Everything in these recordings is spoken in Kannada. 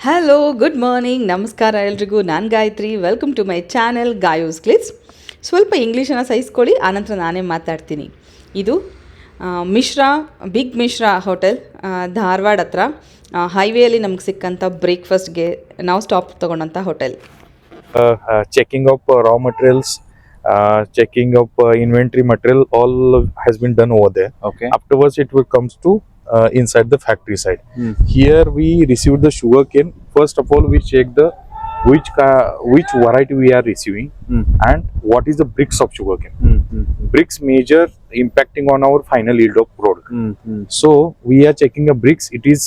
ಹಲೋ, ಗುಡ್ ಮಾರ್ನಿಂಗ್, ನಮಸ್ಕಾರ ಎಲ್ರಿಗೂ. ನಾನು Gayatri. Welcome to my channel Gayu's Glitz. ಸ್ವಲ್ಪ ಇಂಗ್ಲೀಷನ್ನು ಸಹಿಸ್ಕೊಳ್ಳಿ, ಆನಂತರ ನಾನೇ ಮಾತಾಡ್ತೀನಿ. ಇದು ಬಿಗ್ ಮಿಶ್ರಾ ಹೋಟೆಲ್, ಧಾರವಾಡ ಹತ್ರ ಹೈವೇಯಲ್ಲಿ ನಮ್ಗೆ ಸಿಕ್ಕಂಥ ಬ್ರೇಕ್ಫಾಸ್ಟ್ಗೆ ನಾವು ಸ್ಟಾಪ್ ತೊಗೊಂಡಂಥ hotel. Checking of raw materials, checking of inventory material, all has been done over there. Okay. Afterwards, it will comes to inside the factory side. Hmm. Here we receive the sugar cane. First of all, we check the which variety we are receiving and what is the bricks of sugar cane. Bricks major impacting on our final yield of product. So we are checking the bricks. It is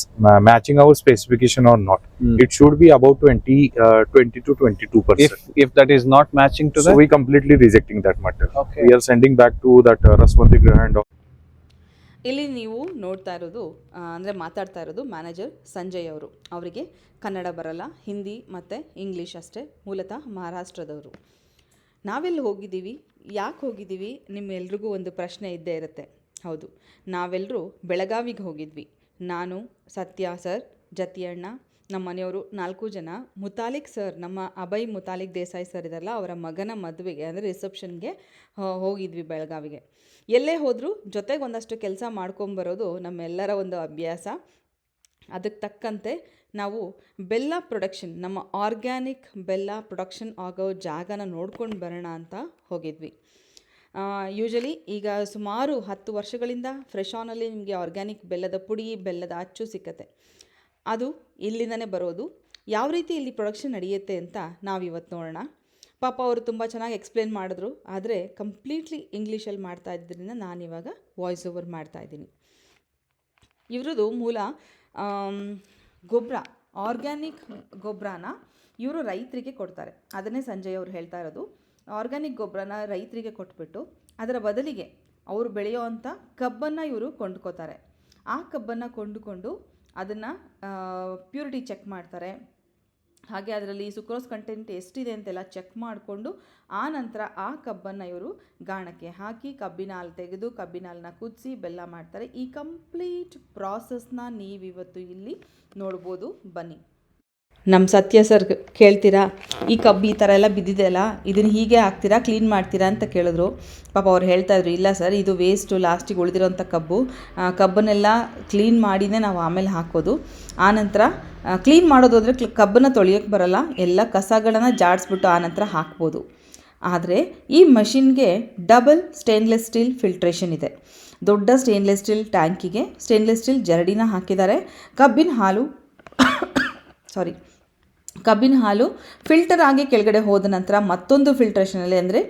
matching our specification or not. It should be about 20 to 22%. If that is not matching to So that, we completely rejecting that matter. Okay. We are sending back to that Raswati Grahand. ಇಲ್ಲಿ ನೀವು ನೋಡ್ತಾ ಇರೋದು ಅಂದರೆ ಮಾತಾಡ್ತಾ ಇರೋದು ಮ್ಯಾನೇಜರ್ ಸಂಜಯ್ ಅವರು. ಅವರಿಗೆ ಕನ್ನಡ ಬರಲ್ಲ, ಹಿಂದಿ ಮತ್ತು ಇಂಗ್ಲೀಷ್ ಅಷ್ಟೇ. ಮೂಲತಃ ಮಹಾರಾಷ್ಟ್ರದವರು. ನಾವೆಲ್ಲಿ ಹೋಗಿದ್ದೀವಿ, ಯಾಕೆ ಹೋಗಿದ್ದೀವಿ, ನಿಮ್ಮೆಲ್ರಿಗೂ ಒಂದು ಪ್ರಶ್ನೆ ಇದ್ದೇ ಇರುತ್ತೆ. ಹೌದು, ನಾವೆಲ್ಲರೂ ಬೆಳಗಾವಿಗೆ ಹೋಗಿದ್ವಿ. ನಾನು, ಸತ್ಯ ಸರ್, ಜತಿಯಣ್ಣ, ನಮ್ಮ ಮನೆಯವರು 4 ಜನ. ಮುತಾಲಿಕ್ ಸರ್, ನಮ್ಮ ಅಭಯ್ ಮುತಾಲಿಕ್ ದೇಸಾಯಿ ಸರ್ ಇದಾರಲ್ಲ, ಅವರ ಮಗನ ಮದುವೆಗೆ ಅಂದರೆ ರಿಸೆಪ್ಷನ್ಗೆ ಹೋಗಿದ್ವಿ ಬೆಳಗಾವಿಗೆ. ಎಲ್ಲೇ ಹೋದರೂ ಜೊತೆಗೆ ಒಂದಷ್ಟು ಕೆಲಸ ಮಾಡ್ಕೊಂಬರೋದು ನಮ್ಮೆಲ್ಲರ ಒಂದು ಅಭ್ಯಾಸ. ಅದಕ್ಕೆ ತಕ್ಕಂತೆ ನಾವು ಬೆಲ್ಲ ಪ್ರೊಡಕ್ಷನ್, ನಮ್ಮ ಆರ್ಗ್ಯಾನಿಕ್ ಬೆಲ್ಲ ಪ್ರೊಡಕ್ಷನ್ ಆಗೋ ಜಾಗನ ನೋಡ್ಕೊಂಡು ಬರೋಣ ಅಂತ ಹೋಗಿದ್ವಿ. ಯೂಶಲಿ ಈಗ ಸುಮಾರು 10 ವರ್ಷಗಳಿಂದ ಫ್ರೆಶ್ ಆನಲ್ಲಿ ನಿಮಗೆ ಆರ್ಗ್ಯಾನಿಕ್ ಬೆಲ್ಲದ ಪುಡಿ, ಬೆಲ್ಲದ ಅಚ್ಚು ಸಿಕ್ಕತ್ತೆ. ಅದು ಇಲ್ಲಿಂದನೇ ಬರೋದು. ಯಾವ ರೀತಿ ಇಲ್ಲಿ ಪ್ರೊಡಕ್ಷನ್ ನಡೆಯುತ್ತೆ ಅಂತ ನಾವಿವತ್ತು ನೋಡೋಣ. ಪಾಪ ಅವರು ತುಂಬ ಚೆನ್ನಾಗಿ ಎಕ್ಸ್ಪ್ಲೇನ್ ಮಾಡಿದ್ರು, ಆದರೆ ಕಂಪ್ಲೀಟ್ಲಿ ಇಂಗ್ಲೀಷಲ್ಲಿ ಮಾಡ್ತಾ ಇದ್ದರಿಂದ ನಾನಿವಾಗ ವಾಯ್ಸ್ ಓವರ್ ಮಾಡ್ತಾಯಿದ್ದೀನಿ. ಇವ್ರದ್ದು ಮೂಲ ಗೊಬ್ಬರ, ಆರ್ಗ್ಯಾನಿಕ್ ಗೊಬ್ಬರನ ಇವರು ರೈತರಿಗೆ ಕೊಡ್ತಾರೆ. ಅದನ್ನೇ ಸಂಜಯ್ ಅವರು ಹೇಳ್ತಾ ಇರೋದು. ಆರ್ಗ್ಯಾನಿಕ್ ಗೊಬ್ಬರನ ರೈತರಿಗೆ ಕೊಟ್ಬಿಟ್ಟು ಅದರ ಬದಲಿಗೆ ಅವರು ಬೆಳೆಯೋವಂಥ ಕಬ್ಬನ್ನು ಇವರು ಕೊಂಡ್ಕೋತಾರೆ. ಆ ಕಬ್ಬನ್ನು ಕೊಂಡುಕೊಂಡು ಅದನ್ನು ಪ್ಯೂರಿಟಿ ಚೆಕ್ ಮಾಡ್ತಾರೆ. ಹಾಗೆ ಅದರಲ್ಲಿ ಸುಕ್ರೋಸ್ ಕಂಟೆಂಟ್ ಎಷ್ಟಿದೆ ಅಂತೆಲ್ಲ ಚೆಕ್ ಮಾಡಿಕೊಂಡು ಆ ನಂತರ ಆ ಕಬ್ಬನ್ನು ಇವರು ಗಾಣಕ್ಕೆ ಹಾಕಿ ಕಬ್ಬಿನ ಹಾಲು ತೆಗೆದು ಕಬ್ಬಿನ ಹಾಲನ್ನ ಕುದಿಸಿ ಬೆಲ್ಲ ಮಾಡ್ತಾರೆ. ಈ ಕಂಪ್ಲೀಟ್ ಪ್ರಾಸೆಸ್ನ ನೀವಿವತ್ತು ಇಲ್ಲಿ ನೋಡ್ಬೋದು. ಬನ್ನಿ. ನಮ್ಮ ಸತ್ಯ ಸರ್ ಕೇಳ್ತೀರಾ, ಈ ಕಬ್ಬು ಈ ಥರ ಎಲ್ಲ ಬಿದ್ದಿದೆಯಲ್ಲ, ಇದನ್ನು ಹೀಗೆ ಹಾಕ್ತೀರಾ, ಕ್ಲೀನ್ ಮಾಡ್ತೀರಾ ಅಂತ ಕೇಳಿದ್ರು. ಪಾಪ ಅವ್ರು ಹೇಳ್ತಾಯಿದ್ರು, ಇಲ್ಲ ಸರ್, ಇದು ವೇಸ್ಟು, ಲಾಸ್ಟಿಗೆ ಉಳಿದಿರೋಂಥ ಕಬ್ಬನ್ನೆಲ್ಲ ಕ್ಲೀನ್ ಮಾಡಿನೇ ನಾವು ಆಮೇಲೆ ಹಾಕೋದು. ಆನಂತರ ಕ್ಲೀನ್ ಮಾಡೋದು ಅಂದರೆ ಕಬ್ಬನ್ನು ತೊಳೆಯೋಕ್ಕೆ ಬರಲ್ಲ, ಎಲ್ಲ ಕಸಗಳನ್ನು ಜಾಡಿಸ್ಬಿಟ್ಟು ಆನಂತರ ಹಾಕ್ಬೋದು. ಆದರೆ ಈ ಮಷಿನ್ಗೆ ಡಬಲ್ ಸ್ಟೇನ್ಲೆಸ್ ಸ್ಟೀಲ್ ಫಿಲ್ಟ್ರೇಷನ್ ಇದೆ. ದೊಡ್ಡ ಸ್ಟೇನ್ಲೆಸ್ ಸ್ಟೀಲ್ ಟ್ಯಾಂಕಿಗೆ ಸ್ಟೇನ್ಲೆಸ್ ಸ್ಟೀಲ್ ಜರಡಿನ ಹಾಕಿದ್ದಾರೆ. ಕಬ್ಬಿನ ಹಾಲು ಫಿಲ್ಟರ್ ಆಗಿ ಕೆಳಗಡೆ ಹೋದ ನಂತರ ಮತ್ತೊಂದು ಫಿಲ್ಟ್ರೇಷನಲ್ಲಿ, ಅಂದರೆ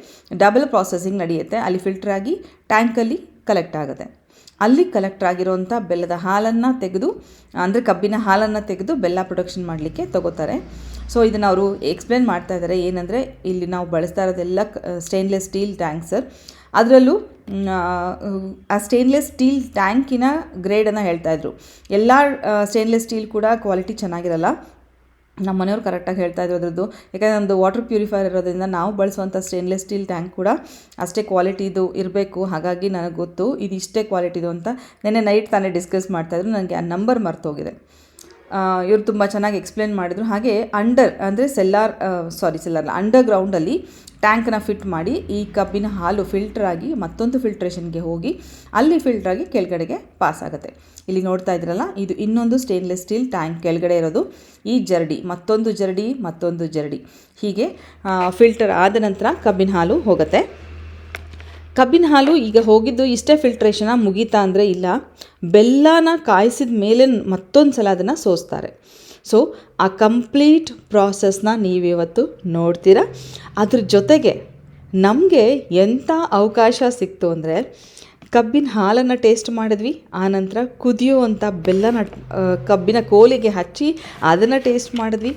ಡಬಲ್ ಪ್ರಾಸೆಸಿಂಗ್ ನಡೆಯುತ್ತೆ. ಅಲ್ಲಿ ಫಿಲ್ಟರ್ ಆಗಿ ಟ್ಯಾಂಕಲ್ಲಿ ಕಲೆಕ್ಟ್ ಆಗುತ್ತೆ. ಅಲ್ಲಿ ಕಲೆಕ್ಟ್ ಆಗಿರೋವಂಥ ಬೆಲ್ಲದ ಹಾಲನ್ನು ತೆಗೆದು, ಅಂದರೆ ಕಬ್ಬಿನ ಹಾಲನ್ನು ತೆಗೆದು ಬೆಲ್ಲ ಪ್ರೊಡಕ್ಷನ್ ಮಾಡಲಿಕ್ಕೆ ತಗೋತಾರೆ. ಸೊ ಇದನ್ನು ಅವರು ಎಕ್ಸ್ಪ್ಲೇನ್ ಮಾಡ್ತಾ ಇದ್ದಾರೆ. ಏನಂದರೆ ಇಲ್ಲಿ ನಾವು ಬಳಸ್ತಾ ಇರೋದೆಲ್ಲ ಸ್ಟೇನ್ಲೆಸ್ ಸ್ಟೀಲ್ ಟ್ಯಾಂಕ್ ಸರ್. ಅದರಲ್ಲೂ ಆ ಸ್ಟೇನ್ಲೆಸ್ ಸ್ಟೀಲ್ ಟ್ಯಾಂಕಿನ ಗ್ರೇಡನ್ನು ಹೇಳ್ತಾಯಿದ್ರು. ಎಲ್ಲ ಸ್ಟೇನ್ಲೆಸ್ ಸ್ಟೀಲ್ ಕೂಡ ಕ್ವಾಲಿಟಿ ಚೆನ್ನಾಗಿರಲ್ಲ. ನಮ್ಮ ಮನೆಯವ್ರು ಕರೆಕ್ಟಾಗಿ ಹೇಳ್ತಾಯಿದ್ರು ಅದರದ್ದು. ಯಾಕಂದರೆ ನಮ್ಮದು ವಾಟರ್ ಪ್ಯೂರಿಫೈರ್ ಇರೋದ್ರಿಂದ ನಾವು ಬಳಸುವಂಥ ಸ್ಟೇನ್ಲೆಸ್ ಸ್ಟೀಲ್ ಟ್ಯಾಂಕ್ ಕೂಡ ಅಷ್ಟೇ ಕ್ವಾಲಿಟಿದು ಇರಬೇಕು. ಹಾಗಾಗಿ ನನಗೆ ಗೊತ್ತು ಇದು ಇಷ್ಟೇ ಕ್ವಾಲಿಟಿದು ಅಂತ. ನೆನ್ನೆ ನೈಟ್ ತಾನೇ ಡಿಸ್ಕಸ್ ಮಾಡ್ತಾಯಿದ್ರು, ನನಗೆ ಆ ನಂಬರ್ ಮರ್ತೋಗಿದೆ. ಇವರು ತುಂಬ ಚೆನ್ನಾಗಿ ಎಕ್ಸ್ಪ್ಲೇನ್ ಮಾಡಿದರು. ಹಾಗೆ ಅಂಡರ್ಗ್ರೌಂಡಲ್ಲಿ ಟ್ಯಾಂಕನ್ನ ಫಿಟ್ ಮಾಡಿ ಈ ಕಬ್ಬಿನ ಹಾಲು ಫಿಲ್ಟರ್ ಆಗಿ ಮತ್ತೊಂದು ಫಿಲ್ಟ್ರೇಷನ್ಗೆ ಹೋಗಿ ಅಲ್ಲಿ ಫಿಲ್ಟ್ರಾಗಿ ಕೆಳಗಡೆಗೆ ಪಾಸ್ ಆಗುತ್ತೆ. ಇಲ್ಲಿ ನೋಡ್ತಾ ಇದ್ರಲ್ಲ, ಇದು ಇನ್ನೊಂದು ಸ್ಟೇನ್ಲೆಸ್ ಸ್ಟೀಲ್ ಟ್ಯಾಂಕ್ ಕೆಳಗಡೆ ಇರೋದು. ಈ ಜರಡಿ, ಮತ್ತೊಂದು ಜರಡಿ ಹೀಗೆ ಫಿಲ್ಟರ್ ಆದ ನಂತರ ಕಬ್ಬಿನ ಹಾಲು ಹೋಗುತ್ತೆ. ಕಬ್ಬಿನ ಹಾಲು ಈಗ ಹೋಗಿದ್ದು ಇಷ್ಟೇ ಫಿಲ್ಟ್ರೇಷನ ಮುಗೀತಾ ಅಂದರೆ ಇಲ್ಲ, ಬೆಲ್ಲನ ಕಾಯಿಸಿದ ಮೇಲೆ ಮತ್ತೊಂದು ಸಲ ಅದನ್ನು ಸೋಸ್ತಾರೆ. ಸೊ ಆ ಕಂಪ್ಲೀಟ್ ಪ್ರಾಸೆಸ್ನ ನೀವಿವತ್ತು ನೋಡ್ತೀರಾ. ಅದ್ರ ಜೊತೆಗೆ ನಮಗೆ ಎಂಥ ಅವಕಾಶ ಸಿಕ್ತು ಅಂದರೆ, ಕಬ್ಬಿನ ಹಾಲನ್ನು ಟೇಸ್ಟ್ ಮಾಡಿದ್ವಿ, ಆನಂತರ ಕುದಿಯುವಂಥ ಬೆಲ್ಲನ ಕಬ್ಬಿನ ಕೋಲಿಗೆ ಹಚ್ಚಿ ಅದನ್ನು ಟೇಸ್ಟ್ ಮಾಡಿದ್ವಿ,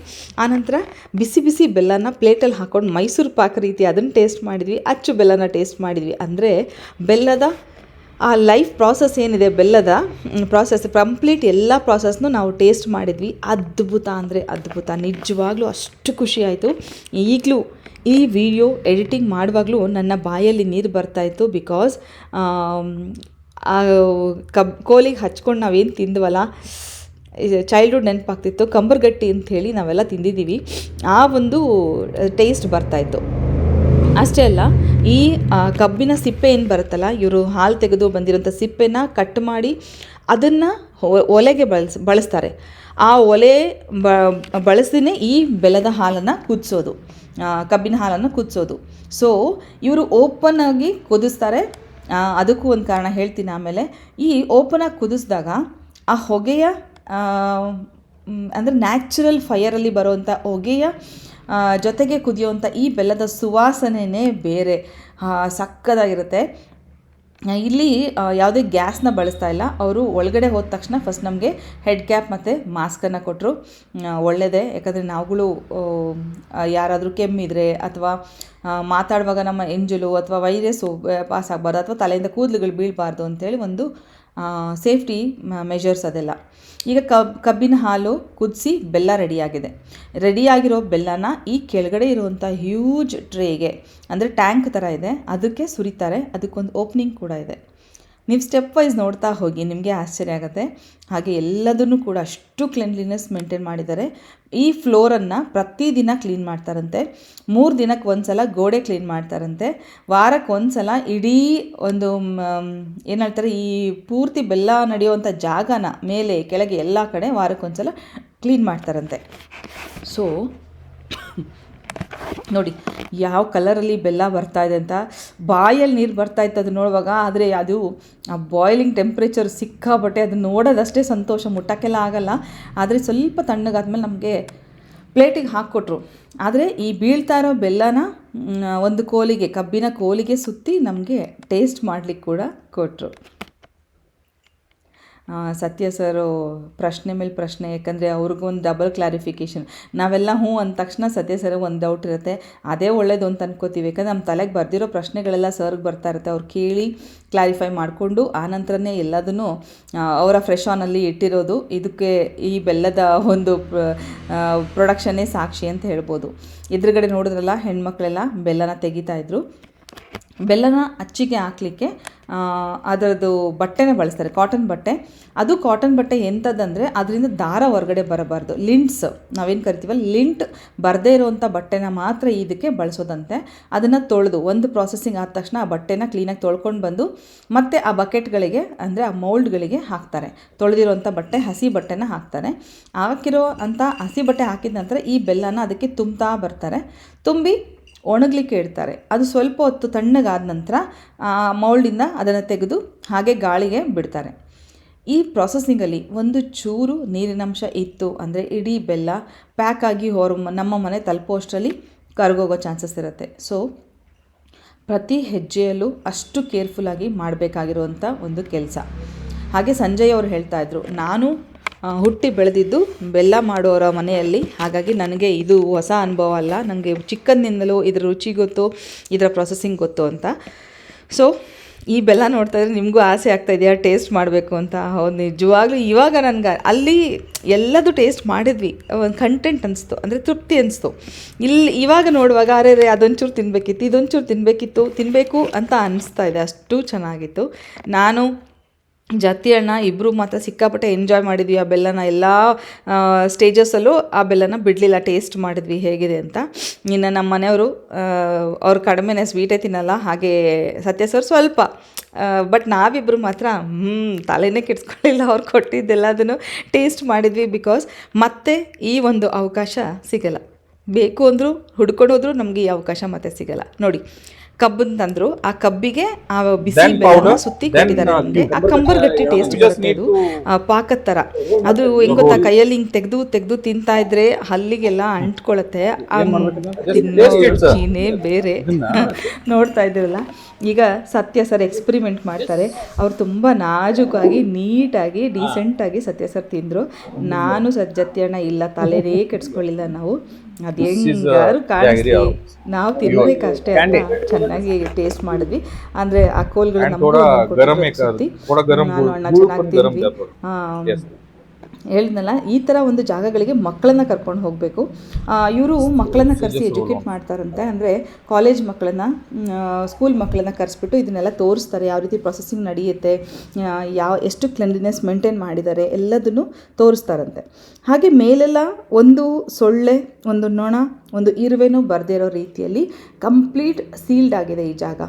ಆನಂತರ ಬಿಸಿ ಬಿಸಿ ಬೆಲ್ಲನ ಪ್ಲೇಟಲ್ಲಿ ಹಾಕ್ಕೊಂಡು ಮೈಸೂರು ಪಾಕ ರೀತಿ ಅದನ್ನು ಟೇಸ್ಟ್ ಮಾಡಿದ್ವಿ, ಅಚ್ಚು ಬೆಲ್ಲನ ಟೇಸ್ಟ್ ಮಾಡಿದ್ವಿ. ಅಂದರೆ ಬೆಲ್ಲದ ಆ ಲೈಫ್ ಪ್ರಾಸೆಸ್ ಏನಿದೆ, ಬೆಲ್ಲದ ಪ್ರಾಸೆಸ್ ಕಂಪ್ಲೀಟ್ ಎಲ್ಲ ಪ್ರಾಸೆಸ್ನು ನಾವು ಟೇಸ್ಟ್ ಮಾಡಿದ್ವಿ. ಅದ್ಭುತ ಅಂದರೆ ಅದ್ಭುತ, ನಿಜವಾಗ್ಲೂ ಅಷ್ಟು ಖುಷಿ ಆಯಿತು. ಈಗಲೂ ಈ ವಿಡಿಯೋ ಎಡಿಟಿಂಗ್ ಮಾಡುವಾಗಲೂ ನನ್ನ ಬಾಯಲ್ಲಿ ನೀರು ಬರ್ತಾಯಿತ್ತು. ಬಿಕಾಸ್ ಕೋಲಿಗೆ ಹಚ್ಕೊಂಡು ನಾವೇನು ತಿಂದ್ವಲ್ಲ, ಚೈಲ್ಡ್ಹುಡ್ ನೆನಪಾಗ್ತಿತ್ತು. ಕಂಬರ್ಗಟ್ಟಿ ಅಂಥೇಳಿ ನಾವೆಲ್ಲ ತಿಂದಿದ್ದೀವಿ, ಆ ಒಂದು ಟೇಸ್ಟ್ ಬರ್ತಾಯಿತ್ತು. ಅಷ್ಟೇ ಅಲ್ಲ, ಈ ಕಬ್ಬಿನ ಸಿಪ್ಪೆ ಏನು ಬರುತ್ತಲ್ಲ, ಇವರು ಹಾಲು ತೆಗೆದು ಬಂದಿರೋಂಥ ಸಿಪ್ಪೆನ ಕಟ್ ಮಾಡಿ ಅದನ್ನು ಒಲೆಗೆ ಬಳಸ್ತಾರೆ. ಆ ಒಲೆ ಬಳಸಿನೇ ಈ ಬೆಲ್ಲದ ಹಾಲನ್ನು ಕುದಿಸೋದು, ಕಬ್ಬಿನ ಹಾಲನ್ನು ಕುದಿಸೋದು. ಸೊ ಇವರು ಓಪನ್ ಆಗಿ ಕುದಿಸ್ತಾರೆ. ಅದಕ್ಕೂ ಒಂದು ಕಾರಣ ಹೇಳ್ತೀನಿ ಆಮೇಲೆ. ಈ ಓಪನಾಗಿ ಕುದಿಸಿದಾಗ ಆ ಹೊಗೆಯ ಅಂದರೆ ನ್ಯಾಚುರಲ್ ಫೈರಲ್ಲಿ ಬರುವಂಥ ಹೊಗೆಯ ಜೊತೆಗೆ ಕುದಿಯುವಂಥ ಈ ಬೆಲ್ಲದ ಸುವಾಸನೆಯೇ ಬೇರೆ, ಸಕ್ಕತ್ತಾಗಿರುತ್ತೆ. ಇಲ್ಲಿ ಯಾವುದೇ ಗ್ಯಾಸ್ನ ಬಳಸ್ತಾ ಇಲ್ಲ. ಅವರು ಒಳಗಡೆ ಹೋದ ತಕ್ಷಣ ಫಸ್ಟ್ ನಮಗೆ ಹೆಡ್ ಕ್ಯಾಪ್ ಮತ್ತು ಮಾಸ್ಕನ್ನು ಕೊಟ್ಟರು. ಒಳ್ಳೆಯದೇ, ಯಾಕಂದರೆ ನಾವುಗಳು ಯಾರಾದರೂ ಕೆಮ್ಮಿದರೆ ಅಥವಾ ಮಾತಾಡುವಾಗ ನಮ್ಮ ಎಂಜಲು ಅಥವಾ ವೈರಸ್ಸು ಪಾಸ್ ಆಗಬಾರ್ದು ಅಥವಾ ತಲೆಯಿಂದ ಕೂದಲುಗಳು ಬೀಳಬಾರ್ದು ಅಂಥೇಳಿ ಒಂದು ಸೇಫ್ಟಿ ಮೆಷರ್ಸ್ ಅದೆಲ್ಲ. ಈಗ ಕಬ್ಬಿನ ಹಾಲು ಕುದಿಸಿ ಬೆಲ್ಲ ರೆಡಿಯಾಗಿರೋ ಬೆಲ್ಲನ ಈ ಕೆಳಗಡೆ ಇರುವಂಥ ಹ್ಯೂಜ್ ಟ್ರೇಗೆ, ಅಂದರೆ ಟ್ಯಾಂಕ್ ಥರ ಇದೆ, ಅದಕ್ಕೆ ಸುರಿತಾರೆ. ಅದಕ್ಕೊಂದು ಓಪ್ನಿಂಗ್ ಕೂಡ ಇದೆ. ನೀವು ಸ್ಟೆಪ್ ವೈಸ್ ನೋಡ್ತಾ ಹೋಗಿ, ನಿಮಗೆ ಆಶ್ಚರ್ಯ ಆಗುತ್ತೆ. ಹಾಗೆ ಎಲ್ಲದನ್ನು ಕೂಡ ಅಷ್ಟು ಕ್ಲೀನ್ಲಿನೆಸ್ ಮೇಂಟೈನ್ ಮಾಡಿದ್ದಾರೆ. ಈ ಫ್ಲೋರನ್ನು ಪ್ರತಿದಿನ ಕ್ಲೀನ್ ಮಾಡ್ತಾರಂತೆ. 3 ದಿನಕ್ಕೆ ಒಂದು ಸಲ ಗೋಡೆ ಕ್ಲೀನ್ ಮಾಡ್ತಾರಂತೆ. ವಾರಕ್ಕೆ ಒಂದು ಸಲ ಇಡೀ ಒಂದು ಏನು ಹೇಳ್ತಾರೆ, ಈ ಪೂರ್ತಿ ಬೆಲ್ಲ ನಡೆಯುವಂಥ ಜಾಗನ ಮೇಲೆ ಕೆಳಗೆ ಎಲ್ಲ ಕಡೆ ವಾರಕ್ಕೊಂದು ಸಲ ಕ್ಲೀನ್ ಮಾಡ್ತಾರಂತೆ. ಸೊ ನೋಡಿ ಯಾವ ಕಲರಲ್ಲಿ ಬೆಲ್ಲ ಬರ್ತಾ ಇದೆ ಅಂತ, ಬಾಯಲ್ಲಿ ನೀರು ಬರ್ತಾಯಿತ್ತು ಅದು ನೋಡುವಾಗ. ಆದರೆ ಅದು ಆ ಬಾಯ್ಲಿಂಗ್ ಟೆಂಪ್ರೇಚರ್ ಸಿಕ್ಕಾಬಟ್ಟೆ, ಅದು ನೋಡೋದಷ್ಟೇ ಸಂತೋಷ, ಮುಟ್ಟಕ್ಕೆಲ್ಲ ಆಗಲ್ಲ. ಆದರೆ ಸ್ವಲ್ಪ ತಣ್ಣಗಾದ್ಮೇಲೆ ನಮಗೆ ಪ್ಲೇಟಿಗೆ ಹಾಕ್ಕೊಟ್ರು. ಆದರೆ ಈ ಬೀಳ್ತಾ ಇರೋ ಬೆಲ್ಲನ ಒಂದು ಕೋಲಿಗೆ, ಕಬ್ಬಿನ ಕೋಲಿಗೆ ಸುತ್ತಿ ನಮಗೆ ಟೇಸ್ಟ್ ಮಾಡಲಿಕ್ಕೆ ಕೂಡ ಕೊಟ್ಟರು. ಸತ್ಯ ಸರು ಪ್ರಶ್ನೆ ಮೇಲೆ ಪ್ರಶ್ನೆ, ಯಾಕಂದರೆ ಅವ್ರಿಗೊಂದು ಡಬಲ್ ಕ್ಲಾರಿಫಿಕೇಷನ್. ನಾವೆಲ್ಲ ಹ್ಞೂ ಅಂದ ತಕ್ಷಣ ಸತ್ಯ ಸರ್ ಒಂದು ಡೌಟ್ ಇರುತ್ತೆ, ಅದೇ ಒಳ್ಳೇದು ಅಂತ ಅನ್ಕೋತೀವಿ. ಯಾಕಂದರೆ ನಮ್ಮ ತಲೆಗೆ ಬರ್ದಿರೋ ಪ್ರಶ್ನೆಗಳೆಲ್ಲ ಸರ್ಗೆ ಬರ್ತಾ ಇರುತ್ತೆ. ಅವ್ರು ಕೇಳಿ ಕ್ಲಾರಿಫೈ ಮಾಡಿಕೊಂಡು ಆನಂತರನೇ ಎಲ್ಲದನ್ನು ಅವರ ಫ್ರೆಶ್ ಆನಲ್ಲಿ ಇಟ್ಟಿರೋದು. ಇದಕ್ಕೆ ಈ ಬೆಲ್ಲದ ಒಂದು ಪ್ರೊಡಕ್ಷನ್ನೇ ಸಾಕ್ಷಿ ಅಂತ ಹೇಳ್ಬೋದು. ಎದುರುಗಡೆ ನೋಡಿದ್ರಲ್ಲ, ಹೆಣ್ಮಕ್ಳೆಲ್ಲ ಬೆಲ್ಲನ ತೆಗಿತಾಯಿದ್ರು. ಬೆಲ್ಲನ ಅಚ್ಚಿಗೆ ಹಾಕಲಿಕ್ಕೆ ಅದರದ್ದು ಬಟ್ಟೆನೇ ಬಳಸ್ತಾರೆ, ಕಾಟನ್ ಬಟ್ಟೆ. ಅದು ಕಾಟನ್ ಬಟ್ಟೆ ಎಂಥದ್ದಂದರೆ ಅದರಿಂದ ದಾರ ಹೊರಗಡೆ ಬರಬಾರ್ದು. ಲಿಂಟ್ಸ್ ನಾವೇನು ಕರಿತೀವಲ್ಲ, ಲಿಂಟ್ ಬರದೇ ಇರುವಂಥ ಬಟ್ಟೆನ ಮಾತ್ರ ಇದಕ್ಕೆ ಬಳಸೋದಂತೆ. ಅದನ್ನು ತೊಳೆದು ಒಂದು ಪ್ರಾಸೆಸಿಂಗ್ ಆದ ತಕ್ಷಣ ಆ ಬಟ್ಟೆನ ಕ್ಲೀನಾಗಿ ತೊಳ್ಕೊಂಡು ಬಂದು ಮತ್ತೆ ಆ ಬಕೆಟ್ಗಳಿಗೆ, ಅಂದರೆ ಆ ಮೌಲ್ಡ್ಗಳಿಗೆ ಹಾಕ್ತಾರೆ. ತೊಳೆದಿರೋಂಥ ಬಟ್ಟೆ, ಹಸಿ ಬಟ್ಟೆನ ಹಾಕ್ತಾರೆ. ಹಾಕಿರೋ ಅಂಥ ಹಸಿ ಬಟ್ಟೆ ಹಾಕಿದ ನಂತರ ಈ ಬೆಲ್ಲನ ಅದಕ್ಕೆ ತುಂಬ್ತಾ ಬರ್ತಾರೆ. ತುಂಬಿ ಒಣಗಲಿಕ್ಕೆ ಇಡ್ತಾರೆ. ಅದು ಸ್ವಲ್ಪ ಹೊತ್ತು ತಣ್ಣಗಾದ ನಂತರ ಮೌಲ್ಡಿಂದ ಅದನ್ನು ತೆಗೆದು ಹಾಗೆ ಗಾಳಿಗೆ ಬಿಡ್ತಾರೆ. ಈ ಪ್ರಾಸೆಸಿಂಗಲ್ಲಿ ಒಂದು ಚೂರು ನೀರಿನಂಶ ಇತ್ತು ಅಂದರೆ ಇಡೀ ಬೆಲ್ಲ ಪ್ಯಾಕ್ ಆಗಿ ನಮ್ಮ ಮನೆ ತಲುಪೋಷ್ಟರಲ್ಲಿ ಕರಗೋಗೋ ಚಾನ್ಸಸ್ ಇರುತ್ತೆ. ಸೊ ಪ್ರತಿ ಹೆಜ್ಜೆಯಲ್ಲೂ ಅಷ್ಟು ಕೇರ್ಫುಲ್ಲಾಗಿ ಮಾಡಬೇಕಾಗಿರುವಂಥ ಒಂದು ಕೆಲಸ. ಹಾಗೆ ಸಂಜಯ್ ಅವರು ಹೇಳ್ತಾಯಿದ್ರು, ನಾನು ಹುಟ್ಟಿ ಬೆಳೆದಿದ್ದು ಬೆಲ್ಲ ಮಾಡೋರ ಮನೆಯಲ್ಲಿ, ಹಾಗಾಗಿ ನನಗೆ ಇದು ಹೊಸ ಅನುಭವ ಅಲ್ಲ, ನನಗೆ ಚಿಕ್ಕಂದಿನಿಂದಲೂ ಇದರ ರುಚಿ ಗೊತ್ತು, ಇದರ ಪ್ರೊಸೆಸಿಂಗ್ ಗೊತ್ತು ಅಂತ. ಸೊ ಈ ಬೆಲ್ಲ ನೋಡ್ತಾ ಇದ್ರೆ ನಿಮಗೂ ಆಸೆ ಆಗ್ತಾಯಿದೆಯಾ ಟೇಸ್ಟ್ ಮಾಡಬೇಕು ಅಂತ? ಹೌದು, ನಿಜವಾಗ್ಲೂ ಇವಾಗ ನನಗೆ ಅಲ್ಲಿ ಎಲ್ಲದೂ ಟೇಸ್ಟ್ ಮಾಡಿದ್ವಿ, ಒಂದು ಕಂಟೆಂಟ್ ಅನಿಸ್ತು, ಅಂದರೆ ತೃಪ್ತಿ ಅನಿಸ್ತು. ಇವಾಗ ನೋಡುವಾಗ ಅರೆ ಅದೊಂಚೂರು ತಿನ್ನಬೇಕಿತ್ತು, ಇದೊಂಚೂರು ತಿನ್ನಬೇಕು ಅಂತ ಅನಿಸ್ತಾ ಇದೆ. ಅಷ್ಟು ಚೆನ್ನಾಗಿತ್ತು. ನಾನು ಜತಿ ಅಣ್ಣ ಇಬ್ಬರು ಮಾತ್ರ ಸಿಕ್ಕಾಪಟ್ಟೆ ಎಂಜಾಯ್ ಮಾಡಿದ್ವಿ ಆ ಬೆಲ್ಲನ. ಎಲ್ಲ ಸ್ಟೇಜಸಲ್ಲೂ ಆ ಬೆಲ್ಲನ ಬಿಡಲಿಲ್ಲ, ಟೇಸ್ಟ್ ಮಾಡಿದ್ವಿ ಹೇಗಿದೆ ಅಂತ. ಇನ್ನು ನಮ್ಮ ಮನೆಯವರು ಅವ್ರು ಕಡಿಮೆನೇ ಸ್ವೀಟೇ ತಿನ್ನಲ್ಲ, ಹಾಗೆ ಸತ್ಯ ಸರ್ ಸ್ವಲ್ಪ. ಬಟ್ ನಾವಿಬ್ಬರು ಮಾತ್ರ ತಲೆನೇ ಕೆಡಿಸ್ಕೊಳ್ಳಿಲ್ಲ, ಅವ್ರು ಕೊಟ್ಟಿದ್ದೆಲ್ಲ ಅದನ್ನು ಟೇಸ್ಟ್ ಮಾಡಿದ್ವಿ. ಬಿಕಾಸ್ ಮತ್ತೆ ಈ ಒಂದು ಅವಕಾಶ ಸಿಗಲ್ಲ, ಬೇಕು ಅಂದರೂ ಹುಡ್ಕೊಂಡು ಹೋದರೂ ನಮಗೆ ಈ ಅವಕಾಶ ಮತ್ತೆ ಸಿಗಲ್ಲ. ನೋಡಿ, ಕಬ್ಬನ್ನು ತಂದರು, ಆ ಕಬ್ಬಿಗೆ ಆ ಬಿಸಿ ಬೆಲ್ಲನ ಸುತ್ತಿ ಕೊಟ್ಟಿದ್ದಾರೆ ನಮಗೆ. ಆ ಕಂಬರ್ಗಟ್ಟಿ ಟೇಸ್ಟ್ ಬರುತ್ತೆ, ಅದು ಪಾಕದ ಥರ. ಅದು ಹೆಂಗೆ ಗೊತ್ತಾ, ಕೈಯಲ್ಲಿ ಹಿಂಗೆ ತೆಗೆದು ತಿಂತಾ ಇದ್ರೆ ಹಲ್ಲಿಗೆಲ್ಲ ಅಂಟ್ಕೊಳ್ಳುತ್ತೆ. ರುಚಿನೇ ಬೇರೆ. ನೋಡ್ತಾ ಇದ್ದೀರಲ್ಲ, ಈಗ ಸತ್ಯ ಸರ್ ಎಕ್ಸ್ಪರಿಮೆಂಟ್ ಮಾಡ್ತಾರೆ. ಅವ್ರು ತುಂಬ ನಾಜೂಕಾಗಿ, ನೀಟಾಗಿ, ಡೀಸೆಂಟಾಗಿ ಸತ್ಯ ಸರ್ ತಿಂದರು. ನಾನು ಸಜ್ಜತ್ಯಣ್ಣ ಇಲ್ಲ, ತಲೆನೇ ಕೆಡಿಸ್ಕೊಳ್ಳಿಲ್ಲ ನಾವು. ಅದು ಹೆಂಗಾರು ಕಾಣಿಸ್ತೀವಿ, ನಾವು ತಿನ್ಬೇಕಷ್ಟೇ ಅಂತ ಚೆನ್ನಾಗಿ ಟೇಸ್ಟ್ ಮಾಡಿದ್ವಿ. ಅಂದರೆ ಆ ಕೋಲ್ಗಳು ನಾನು ಅಣ್ಣ ಚೆನ್ನಾಗಿ ತಿಂದ್ವಿ. ಹೇಳಿದ್ನಲ್ಲ, ಈ ಥರ ಒಂದು ಜಾಗಗಳಿಗೆ ಮಕ್ಕಳನ್ನು ಕರ್ಕೊಂಡು ಹೋಗಬೇಕು. ಇವರು ಮಕ್ಕಳನ್ನು ಕರೆಸಿ ಎಜುಕೇಟ್ ಮಾಡ್ತಾರಂತೆ. ಅಂದರೆ ಕಾಲೇಜ್ ಮಕ್ಕಳನ್ನು, ಸ್ಕೂಲ್ ಮಕ್ಕಳನ್ನು ಕರೆಸ್ಬಿಟ್ಟು ಇದನ್ನೆಲ್ಲ ತೋರಿಸ್ತಾರೆ, ಯಾವ ರೀತಿ ಪ್ರೊಸೆಸಿಂಗ್ ನಡೆಯುತ್ತೆ, ಎಷ್ಟು ಕ್ಲೆನ್ಲಿನೆಸ್ ಮೇಂಟೈನ್ ಮಾಡಿದ್ದಾರೆ ಎಲ್ಲದನ್ನು ತೋರಿಸ್ತಾರಂತೆ. ಹಾಗೆ ಮೇಲೆಲ್ಲ ಒಂದು ಸೊಳ್ಳೆ, ಒಂದು ನೊಣ, ಒಂದು ಇರುವೆನೂ ಬರದೇ ಇರೋ ರೀತಿಯಲ್ಲಿ ಕಂಪ್ಲೀಟ್ ಸೀಲ್ಡ್ ಆಗಿದೆ ಈ ಜಾಗ.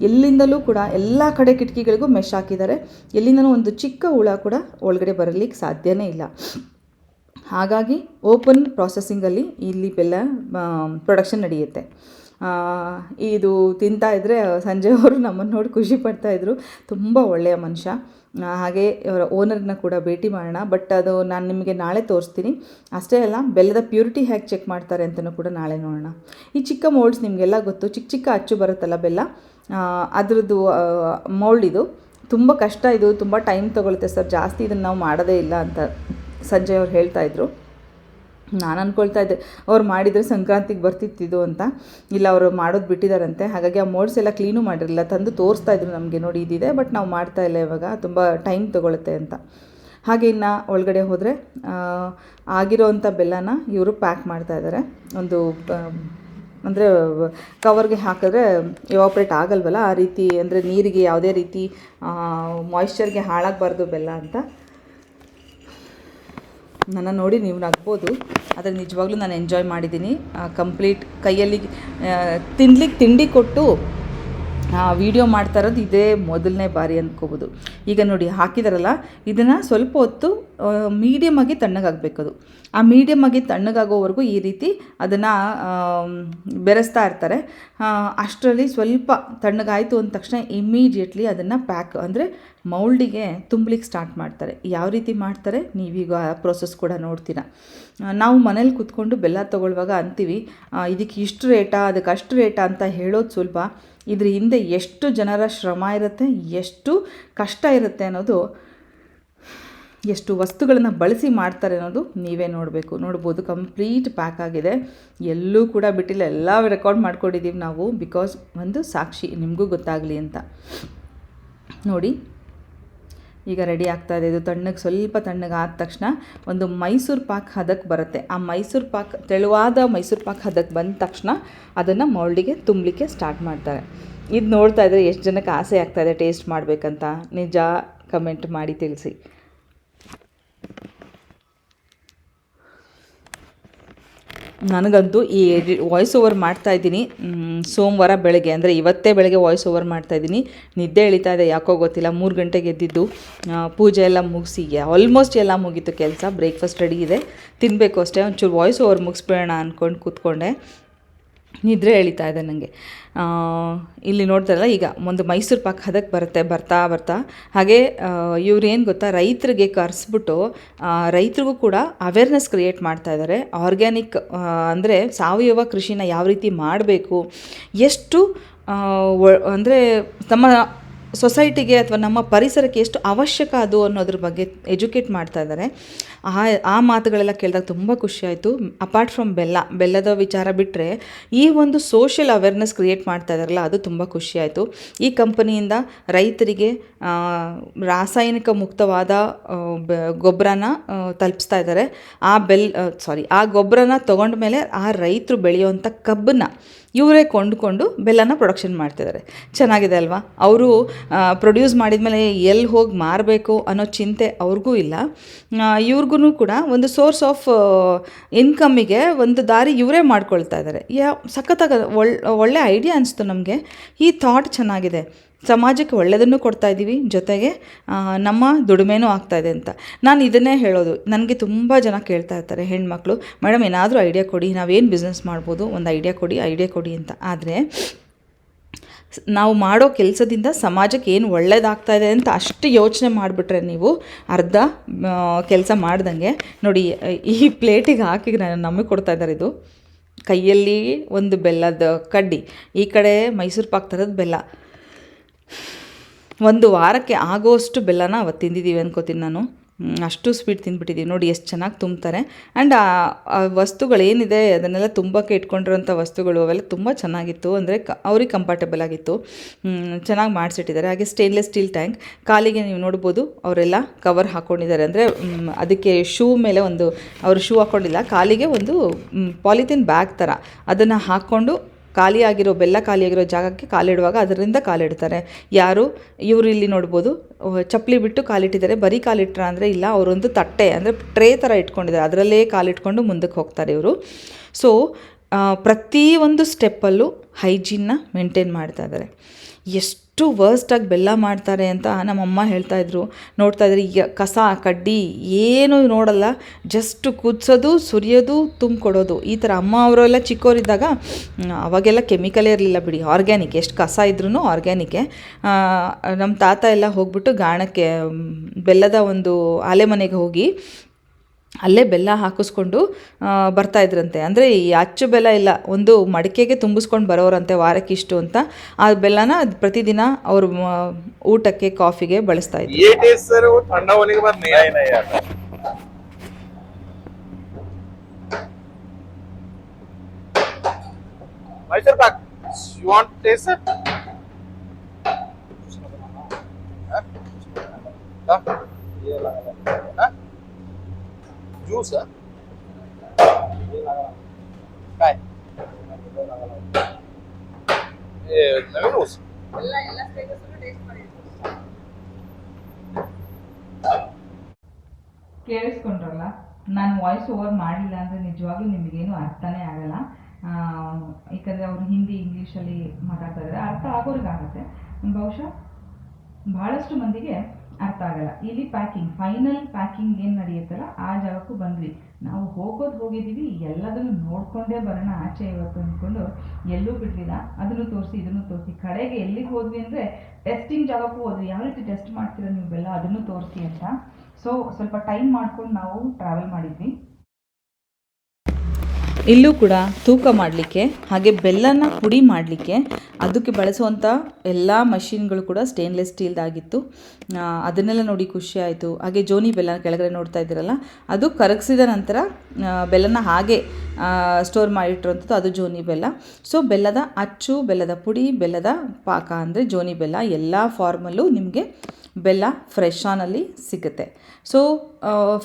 ಎಲ್ಲಿಂದಲೂ ಕೂಡ ಎಲ್ಲ ಕಡೆ ಕಿಟಕಿಗಳಿಗೂ ಮೆಶ್ ಹಾಕಿದ್ದಾರೆ. ಎಲ್ಲಿಂದನೂ ಒಂದು ಚಿಕ್ಕ ಹುಳ ಕೂಡ ಒಳಗಡೆ ಬರಲಿಕ್ಕೆ ಸಾಧ್ಯನೇ ಇಲ್ಲ. ಹಾಗಾಗಿ ಓಪನ್ ಪ್ರಾಸೆಸಿಂಗಲ್ಲಿ ಇಲ್ಲಿ ಬೆಲ್ಲ ಪ್ರೊಡಕ್ಷನ್ ನಡೆಯುತ್ತೆ. ಇದು ತಿಂತಾ ಇದ್ದರೆ ಸಂಜೆ ಅವರು ನಮ್ಮನ್ನು ನೋಡಿ ಖುಷಿ ಪಡ್ತಾಯಿದ್ರು. ತುಂಬ ಒಳ್ಳೆಯ ಮನುಷ್ಯ. ಹಾಗೆ ಅವರ ಓನರ್ನ ಕೂಡ ಭೇಟಿ ಮಾಡೋಣ. ಬಟ್ ಅದು ನಾನು ನಿಮಗೆ ನಾಳೆ ತೋರಿಸ್ತೀನಿ. ಅಷ್ಟೇ ಅಲ್ಲ, ಬೆಲ್ಲದ ಪ್ಯೂರಿಟಿ ಹೇಗೆ ಚೆಕ್ ಮಾಡ್ತಾರೆ ಅಂತಲೂ ಕೂಡ ನಾಳೆ ನೋಡೋಣ. ಈ ಚಿಕ್ಕ ಮೋಲ್ಡ್ಸ್ ನಿಮಗೆಲ್ಲ ಗೊತ್ತು, ಚಿಕ್ಕ ಚಿಕ್ಕ ಅಚ್ಚು ಬರುತ್ತಲ್ಲ ಬೆಲ್ಲ, ಅದರದ್ದು ಮೋಲ್ಡ್ ಇದು. ತುಂಬ ಕಷ್ಟ, ಇದು ತುಂಬ ಟೈಮ್ ತೊಗೊಳುತ್ತೆ ಸರ್, ಜಾಸ್ತಿ ಇದನ್ನು ನಾವು ಮಾಡೋದೇ ಇಲ್ಲ ಅಂತ ಸಂಜಯ್ ಅವ್ರು ಹೇಳ್ತಾಯಿದ್ರು. ನಾನು ಅಂದ್ಕೊಳ್ತಾ ಇದ್ದೆ ಅವ್ರು ಮಾಡಿದರೆ ಸಂಕ್ರಾಂತಿಗೆ ಬರ್ತಿತ್ತಿದ್ದು ಅಂತ. ಇಲ್ಲ, ಅವರು ಮಾಡೋದು ಬಿಟ್ಟಿದ್ದಾರಂತೆ. ಹಾಗಾಗಿ ಆ ಮೋಡ್ಸ್ ಎಲ್ಲ ಕ್ಲೀನು ಮಾಡಿರಲಿಲ್ಲ, ತಂದು ತೋರಿಸ್ತಾಯಿದ್ರು ನಮಗೆ, ನೋಡಿ ಇದಿದೆ, ಬಟ್ ನಾವು ಮಾಡ್ತಾಯಿಲ್ಲ ಇವಾಗ, ತುಂಬ ಟೈಮ್ ತೊಗೊಳುತ್ತೆ ಅಂತ. ಹಾಗೆ ಇನ್ನು ಒಳಗಡೆ ಹೋದರೆ ಆಗಿರೋವಂಥ ಬೆಲ್ಲನ ಇವರು ಪ್ಯಾಕ್ ಮಾಡ್ತಾಯಿದ್ದಾರೆ. ಒಂದು ಅಂದರೆ ಕವರ್ಗೆ ಹಾಕಿದ್ರೆ ಎವಾಪ್ರೇಟ್ ಆಗಲ್ವಲ್ಲ, ಆ ರೀತಿ, ಅಂದರೆ ನೀರಿಗೆ ಯಾವುದೇ ರೀತಿ ಮಾಯಿಶ್ಚರ್ಗೆ ಹಾಳಾಗಬಾರ್ದು ಬೆಲ್ಲ ಅಂತ. ನನ್ನ ನೋಡಿ ನೀವು ನಗ್ಬೋದು, ಆದರೆ ನಿಜವಾಗ್ಲೂ ನಾನು ಎಂಜಾಯ್ ಮಾಡಿದ್ದೀನಿ. ಕಂಪ್ಲೀಟ್ ಕೈಯಲ್ಲಿ ತಿಂಡಿ ಕೊಟ್ಟು ವಿಡಿಯೋ ಮಾಡ್ತಾ ಇರೋದು ಇದೇ ಮೊದಲನೇ ಬಾರಿ ಅಂದ್ಕೋಬೋದು. ಈಗ ನೋಡಿ ಹಾಕಿದಾರಲ್ಲ, ಇದನ್ನು ಸ್ವಲ್ಪ ಹೊತ್ತು ಮೀಡಿಯಮಾಗಿ ತಣ್ಣಗಾಗಬೇಕು. ಅದು ಆ ಮೀಡಿಯಮಾಗಿ ತಣ್ಣಗಾಗೋವರೆಗೂ ಈ ರೀತಿ ಅದನ್ನು ಬೆರೆಸ್ತಾ ಇರ್ತಾರೆ. ಅಷ್ಟರಲ್ಲಿ ಸ್ವಲ್ಪ ತಣ್ಣಗಾಯಿತು ಅಂದ ತಕ್ಷಣ ಇಮ್ಮಿಡಿಯೇಟ್ಲಿ ಅದನ್ನು ಪ್ಯಾಕ್, ಅಂದರೆ ಮೌಲ್ಡಿಗೆ ತುಂಬಲಿಕ್ಕೆ ಸ್ಟಾರ್ಟ್ ಮಾಡ್ತಾರೆ. ಯಾವ ರೀತಿ ಮಾಡ್ತಾರೆ ನೀವೀಗ ಆ ಪ್ರೋಸೆಸ್ ಕೂಡ ನೋಡ್ತೀರ. ನಾವು ಮನೇಲಿ ಕೂತ್ಕೊಂಡು ಬೆಲ್ಲ ತೊಗೊಳ್ಳುವಾಗ ಅಂತೀವಿ ಇದಕ್ಕೆ ಇಷ್ಟು ರೇಟಾ, ಅದಕ್ಕೆ ಅಷ್ಟು ರೇಟಾ ಅಂತ ಹೇಳೋದು ಸುಲಭ. ಇದ್ರ ಹಿಂದೆ ಎಷ್ಟು ಜನರ ಶ್ರಮ ಇರುತ್ತೆ, ಎಷ್ಟು ಕಷ್ಟ ಇರುತ್ತೆ ಅನ್ನೋದು, ಎಷ್ಟು ವಸ್ತುಗಳನ್ನು ಬಳಸಿ ಮಾಡ್ತಾರೆ ಅನ್ನೋದು ನೀವೇ ನೋಡ್ಬೋದು. ಕಂಪ್ಲೀಟ್ ಪ್ಯಾಕ್ ಆಗಿದೆ, ಎಲ್ಲೂ ಕೂಡ ಬಿಟ್ಟಿಲ್ಲ, ಎಲ್ಲ ರೆಕಾರ್ಡ್ ಮಾಡ್ಕೊಂಡಿದ್ದೀವಿ ನಾವು, ಬಿಕಾಸ್ ಒಂದು ಸಾಕ್ಷಿ ನಿಮಗೂ ಗೊತ್ತಾಗಲಿ ಅಂತ. ನೋಡಿ ಈಗ ರೆಡಿ ಆಗ್ತಾಯಿದೆ. ಇದು ಸ್ವಲ್ಪ ತಣ್ಣಗಾದ ತಕ್ಷಣ ಒಂದು ಮೈಸೂರು ಪಾಕ್ ಹದಕ್ಕೆ ಬರುತ್ತೆ. ಆ ಮೈಸೂರು ಪಾಕ್, ತೆಳುವಾದ ಮೈಸೂರು ಪಾಕ್ ಹದಕ್ಕೆ ಬಂದ ತಕ್ಷಣ ಅದನ್ನು ಮೌಲ್ಡಿಗೆ ತುಂಬಲಿಕ್ಕೆ ಸ್ಟಾರ್ಟ್ ಮಾಡ್ತಾರೆ. ಇದು ನೋಡ್ತಾ ಇದ್ದರೆ ಎಷ್ಟು ಜನಕ್ಕೆ ಆಸೆ ಆಗ್ತಾಯಿದೆ ಟೇಸ್ಟ್ ಮಾಡಬೇಕಂತ, ನಿಜ ಕಮೆಂಟ್ ಮಾಡಿ ತಿಳಿಸಿ. ನನಗಂತೂ ಈ ವಾಯ್ಸ್ ಓವರ್ ಮಾಡ್ತಾಯಿದ್ದೀನಿ ಸೋಮವಾರ ಬೆಳಗ್ಗೆ, ಅಂದರೆ ಇವತ್ತೇ ಬೆಳಗ್ಗೆ ವಾಯ್ಸ್ ಓವರ್ ಮಾಡ್ತಾಯಿದ್ದೀನಿ. ನಿದ್ದೆ ಎಳಿತಾ ಇದೆ ಯಾಕೋ ಗೊತ್ತಿಲ್ಲ. 3 ಗಂಟೆಗೆ ಎದ್ದಿದ್ದು, ಪೂಜೆ ಎಲ್ಲ ಮುಗಿಸಿ ಆಲ್ಮೋಸ್ಟ್ ಎಲ್ಲ ಮುಗೀತು ಕೆಲಸ. ಬ್ರೇಕ್ಫಾಸ್ಟ್ ರೆಡಿ ಇದೆ, ತಿನ್ನಬೇಕು ಅಷ್ಟೇ. ಒಂಚೂರು ವಾಯ್ಸ್ ಓವರ್ ಮುಗಿಸ್ಬೇಡ ಅಂದ್ಕೊಂಡು ಕೂತ್ಕೊಂಡೆ. ನಿದ್ರೆ ಎಳಿತಾ ಇದೆ ನನಗೆ. ಇಲ್ಲಿ ನೋಡ್ತಾರಲ್ಲ, ಈಗ ಒಂದು ಮೈಸೂರು ಪಾಕ್ ಹದಕ್ಕೆ ಬರ್ತಾ ಹಾಗೆ ಇವ್ರೇನು ಗೊತ್ತಾ, ರೈತರಿಗೆ ಕರೆಸ್ಬಿಟ್ಟು ರೈತರಿಗೂ ಕೂಡ ಅವೇರ್ನೆಸ್ ಕ್ರಿಯೇಟ್ ಮಾಡ್ತಾ ಇದ್ದಾರೆ. ಆರ್ಗ್ಯಾನಿಕ್ ಅಂದರೆ ಸಾವಯವ ಕೃಷಿನ ಯಾವ ರೀತಿ ಮಾಡಬೇಕು, ಎಷ್ಟು ಅಂದರೆ ನಮ್ಮ ಸೊಸೈಟಿಗೆ ಅಥವಾ ನಮ್ಮ ಪರಿಸರಕ್ಕೆ ಎಷ್ಟು ಅವಶ್ಯಕ ಅದು ಅನ್ನೋದ್ರ ಬಗ್ಗೆ ಎಜುಕೇಟ್ ಮಾಡ್ತಾ ಇದ್ದಾರೆ. ಆ ಮಾತುಗಳೆಲ್ಲ ಕೇಳಿದಾಗ ತುಂಬ ಖುಷಿಯಾಯಿತು. ಅಪಾರ್ಟ್ ಫ್ರಮ್ ಬೆಲ್ಲದ ವಿಚಾರ ಬಿಟ್ಟರೆ ಈ ಒಂದು ಸೋಷಿಯಲ್ ಅವೇರ್ನೆಸ್ ಕ್ರಿಯೇಟ್ ಮಾಡ್ತಾ ಇದ್ದಾರಲ್ಲ, ಅದು ತುಂಬ ಖುಷಿಯಾಯಿತು. ಈ ಕಂಪನಿಯಿಂದ ರೈತರಿಗೆ ರಾಸಾಯನಿಕ ಮುಕ್ತವಾದ ಗೊಬ್ಬರನ ತಲುಪಿಸ್ತಾ ಇದ್ದಾರೆ. ಆ ಗೊಬ್ಬರನ ತೊಗೊಂಡ ಮೇಲೆ ಆ ರೈತರು ಬೆಳೆಯುವಂಥ ಕಬ್ಬನ್ನು ಇವರೇ ಕೊಂಡುಕೊಂಡು ಬೆಲ್ಲನ ಪ್ರೊಡಕ್ಷನ್ ಮಾಡ್ತಿದ್ದಾರೆ. ಚೆನ್ನಾಗಿದೆ ಅಲ್ವಾ? ಅವರು ಪ್ರೊಡ್ಯೂಸ್ ಮಾಡಿದ್ಮೇಲೆ ಎಲ್ಲಿ ಹೋಗಿ ಮಾರಬೇಕು ಅನ್ನೋ ಚಿಂತೆ ಅವ್ರಿಗೂ ಇಲ್ಲ. ಇವ್ರಿಗೂ ಕೂಡ ಒಂದು ಸೋರ್ಸ್ ಆಫ್ ಇನ್ಕಮ್ಮಿಗೆ ಒಂದು ದಾರಿ ಇವರೇ ಮಾಡ್ಕೊಳ್ತಾ ಇದ್ದಾರೆ. ಸಖತ್ತಾಗ ಒಳ್ಳೆ ಐಡಿಯಾ ಅನಿಸ್ತು ನಮಗೆ. ಈ ಥಾಟ್ ಚೆನ್ನಾಗಿದೆ. ಸಮಾಜಕ್ಕೆ ಒಳ್ಳೆಯದನ್ನು ಕೊಡ್ತಾ ಇದ್ದೀವಿ, ಜೊತೆಗೆ ನಮ್ಮ ದುಡಿಮೆನೂ ಆಗ್ತಾಯಿದೆ ಅಂತ ನಾನು ಇದನ್ನೇ ಹೇಳೋದು. ನನಗೆ ತುಂಬ ಜನ ಕೇಳ್ತಾ ಇರ್ತಾರೆ ಹೆಣ್ಮಕ್ಳು, ಮೇಡಮ್ ಏನಾದರೂ ಐಡಿಯಾ ಕೊಡಿ, ನಾವೇನು ಬಿಸ್ನೆಸ್ ಮಾಡ್ಬೋದು, ಒಂದು ಐಡಿಯಾ ಕೊಡಿ ಅಂತ. ಆದರೆ ನಾವು ಮಾಡೋ ಕೆಲಸದಿಂದ ಸಮಾಜಕ್ಕೆ ಏನು ಒಳ್ಳೆಯದಾಗ್ತಾಯಿದೆ ಅಂತ ಅಷ್ಟು ಯೋಚನೆ ಮಾಡಿಬಿಟ್ರೆ ನೀವು ಅರ್ಧ ಕೆಲಸ ಮಾಡ್ದಂಗೆ. ನೋಡಿ, ಈ ಪ್ಲೇಟಿಗೆ ಹಾಕಿ ನಮಗೆ ಕೊಡ್ತಾ ಇದ್ದಾರೆ. ಇದು ಕೈಯಲ್ಲಿ ಒಂದು ಬೆಲ್ಲದ ಕಡ್ಡಿ, ಈ ಕಡೆ ಮೈಸೂರು ಪಾಕ್ ಥರದ ಬೆಲ್ಲ. 1 ವಾರಕ್ಕೆ ಆಗೋಷ್ಟು ಬೆಲ್ಲನ ಅವತ್ತು ತಿಂದಿದ್ದೀವಿ ಅನ್ಕೋತೀನಿ ನಾನು. ಅಷ್ಟು ಸ್ವೀಟ್ ತಿಂದ್ಬಿಟ್ಟಿದ್ದೀವಿ ನೋಡಿ ಎಷ್ಟು ಚೆನ್ನಾಗಿ ತುಂಬ್ತಾರೆ. ಆ್ಯಂಡ್ ಆ ವಸ್ತುಗಳೇನಿದೆ ಅದನ್ನೆಲ್ಲ ತುಂಬಕ್ಕೆ ಇಟ್ಕೊಂಡಿರೋಂಥ ವಸ್ತುಗಳು ಅವೆಲ್ಲ ತುಂಬ ಚೆನ್ನಾಗಿತ್ತು. ಅಂದರೆ ಅವ್ರಿಗೆ ಕಂಫರ್ಟಬಲ್ ಆಗಿತ್ತು, ಚೆನ್ನಾಗಿ ಮಾಡಿಸಿಟ್ಟಿದ್ದಾರೆ. ಹಾಗೆ ಸ್ಟೇನ್ಲೆಸ್ ಸ್ಟೀಲ್ ಟ್ಯಾಂಕ್ ಕಾಲಿಗೆ ನೀವು ನೋಡ್ಬೋದು ಅವರೆಲ್ಲ ಕವರ್ ಹಾಕ್ಕೊಂಡಿದ್ದಾರೆ. ಅಂದರೆ ಅದಕ್ಕೆ ಶೂ ಮೇಲೆ ಒಂದು ಅವರು ಶೂ ಹಾಕ್ಕೊಂಡಿಲ್ಲ, ಕಾಲಿಗೆ ಒಂದು ಪಾಲಿಥಿನ್ ಬ್ಯಾಗ್ ಥರ ಅದನ್ನು ಹಾಕ್ಕೊಂಡು ಖಾಲಿಯಾಗಿರೋ ಜಾಗಕ್ಕೆ ಕಾಲಿಡುವಾಗ ಅದರಿಂದ ಕಾಲಿಡ್ತಾರೆ. ಯಾರು ಇವರು ಇಲ್ಲಿ ನೋಡ್ಬೋದು ಚಪ್ಪಲಿ ಬಿಟ್ಟು ಕಾಲಿಟ್ಟಿದ್ದಾರೆ. ಬರೀ ಕಾಲಿಟ್ರ ಅಂದರೆ ಇಲ್ಲ, ಅವರೊಂದು ತಟ್ಟೆ ಅಂದರೆ ಟ್ರೇ ಥರ ಇಟ್ಕೊಂಡಿದ್ದಾರೆ, ಅದರಲ್ಲೇ ಕಾಲಿಟ್ಕೊಂಡು ಮುಂದಕ್ಕೆ ಹೋಗ್ತಾರೆ ಇವರು. ಸೊ ಪ್ರತಿಯೊಂದು ಸ್ಟೆಪ್ಪಲ್ಲೂ ಹೈಜೀನ್ನ ಮೇಂಟೈನ್ ಮಾಡ್ತಾ ಇದ್ದಾರೆ. ಎಷ್ಟು ವರ್ಸ್ಟಾಗಿ ಬೆಲ್ಲ ಮಾಡ್ತಾರೆ ಅಂತ ನಮ್ಮಮ್ಮ ಹೇಳ್ತಾಯಿದ್ರು. ನೋಡ್ತಾಯಿದ್ರೆ ಈಗ ಕಸ ಕಡ್ಡಿ ಏನೂ ನೋಡಲ್ಲ, ಜಸ್ಟ್ ಕುದಿಸೋದು, ಸುರಿಯೋದು, ತುಂಬಿಕೊಡೋದು ಈ ಥರ. ಅಮ್ಮ ಅವರೆಲ್ಲ ಚಿಕ್ಕವರಿದ್ದಾಗ ಅವಾಗೆಲ್ಲ ಕೆಮಿಕಲೇ ಇರಲಿಲ್ಲ ಬಿಡಿ, ಆರ್ಗ್ಯಾನಿಕ್. ಎಷ್ಟು ಕಸ ಇದ್ರೂ ಆರ್ಗ್ಯಾನಿಕ್ಕೆ. ನಮ್ಮ ತಾತ ಎಲ್ಲ ಹೋಗ್ಬಿಟ್ಟು ಗಾಣಕ್ಕೆ ಬೆಲ್ಲದ ಒಂದು ಆಲೆ ಮನೆಗೆ ಹೋಗಿ ಅಲ್ಲೇ ಬೆಲ್ಲ ಹಾಕಿಸ್ಕೊಂಡು ಬರ್ತಾಯಿದ್ರಂತೆ. ಅಂದರೆ ಈ ಅಚ್ಚು ಬೆಲ್ಲ ಇಲ್ಲ, ಒಂದು ಮಡಿಕೆಗೆ ತುಂಬಿಸ್ಕೊಂಡು ಬರೋರಂತೆ ವಾರಕ್ಕೆ ಇಷ್ಟು ಅಂತ. ಆ ಬೆಲ್ಲನ ಪ್ರತಿದಿನ ಅವರು ಊಟಕ್ಕೆ ಕಾಫಿಗೆ ಬಳಸ್ತಾ ಇದ್ರು. ज्यूस काय नवीन ऊस ಕೇಳಿಸ್ಕೊಂಡ್ರಲ್ಲ, ನಾನು ವಾಯ್ಸ್ ಓವರ್ ಮಾಡಿಲ್ಲ ಅಂದರೆ ನಿಜವಾಗ್ಲೂ ನಿಮಗೇನು ಅರ್ಥನೇ ಆಗಲ್ಲ. ಯಾಕಂದರೆ ಅವರು ಹಿಂದಿ ಇಂಗ್ಲೀಷಲ್ಲಿ ಮಾತಾಡ್ತಾ ಇದ್ದಾರೆ, ಅರ್ಥ ಆಗೋರಿಗಾಗುತ್ತೆ, ಬಹುಶಃ ಭಾಳಷ್ಟು ಮಂದಿಗೆ ಅರ್ಥ ಆಗಲ್ಲ. ಇಲ್ಲಿ ಫೈನಲ್ ಪ್ಯಾಕಿಂಗ್ ಏನು ನಡೆಯುತ್ತಲ್ಲ ಆ ಜಾಗಕ್ಕೂ ಬಂದ್ವಿ. ನಾವು ಹೋಗಿದ್ದೀವಿ, ಎಲ್ಲದನ್ನು ನೋಡ್ಕೊಂಡೇ ಬರೋಣ ಆಚೆ ಇವತ್ತು ಅಂದ್ಕೊಂಡು ಎಲ್ಲೂ ಬಿಡಲಿಲ್ಲ. ಅದನ್ನು ತೋರಿಸಿ ಇದನ್ನು ತೋರಿಸಿ, ಕಡೆಗೆ ಎಲ್ಲಿಗೆ ಹೋದ್ವಿ ಅಂದರೆ ಟೆಸ್ಟಿಂಗ್ ಜಾಗಕ್ಕೂ ಹೋದ್ವಿ. ಯಾವ ರೀತಿ ಟೆಸ್ಟ್ ಮಾಡ್ತೀರಾ ನೀವು ಬೆಲ್ಲ ಅದನ್ನು ತೋರಿಸಿ ಅಂತ. ಸೊ ಸ್ವಲ್ಪ ಟೈಮ್ ಮಾಡ್ಕೊಂಡು ನಾವು ಟ್ರಾವೆಲ್ ಮಾಡಿದ್ವಿ. ಇಲ್ಲೂ ಕೂಡ ತೂಕ ಮಾಡಲಿಕ್ಕೆ ಹಾಗೆ ಬೆಲ್ಲನ ಪುಡಿ ಮಾಡಲಿಕ್ಕೆ ಅದಕ್ಕೆ ಬಳಸುವಂಥ ಎಲ್ಲ ಮಷಿನ್ಗಳು ಕೂಡ ಸ್ಟೇನ್ಲೆಸ್ ಸ್ಟೀಲ್ದಾಗಿತ್ತು. ಅದನ್ನೆಲ್ಲ ನೋಡಿ ಖುಷಿ ಆಯಿತು. ಹಾಗೆ ಜೋನಿ ಬೆಲ್ಲ ಕೆಳಗಡೆ ನೋಡ್ತಾ ಇದ್ದೀರಲ್ಲ, ಅದು ಕರಗಿಸಿದ ನಂತರ ಬೆಲ್ಲನ ಹಾಗೆ ಸ್ಟೋರ್ ಮಾಡಿಟ್ಟಿರುವಂಥದ್ದು, ಅದು ಜೋನಿ ಬೆಲ್ಲ. ಸೊ ಬೆಲ್ಲದ ಅಚ್ಚು, ಬೆಲ್ಲದ ಪುಡಿ, ಬೆಲ್ಲದ ಪಾಕ ಅಂದರೆ ಜೋನಿ ಬೆಲ್ಲ, ಎಲ್ಲ ಫಾರ್ಮಲ್ಲೂ ನಿಮಗೆ ಬೆಲ್ಲ ಫ್ರೆಶ್ ಆನಲ್ಲಿ ಸಿಗುತ್ತೆ. ಸೊ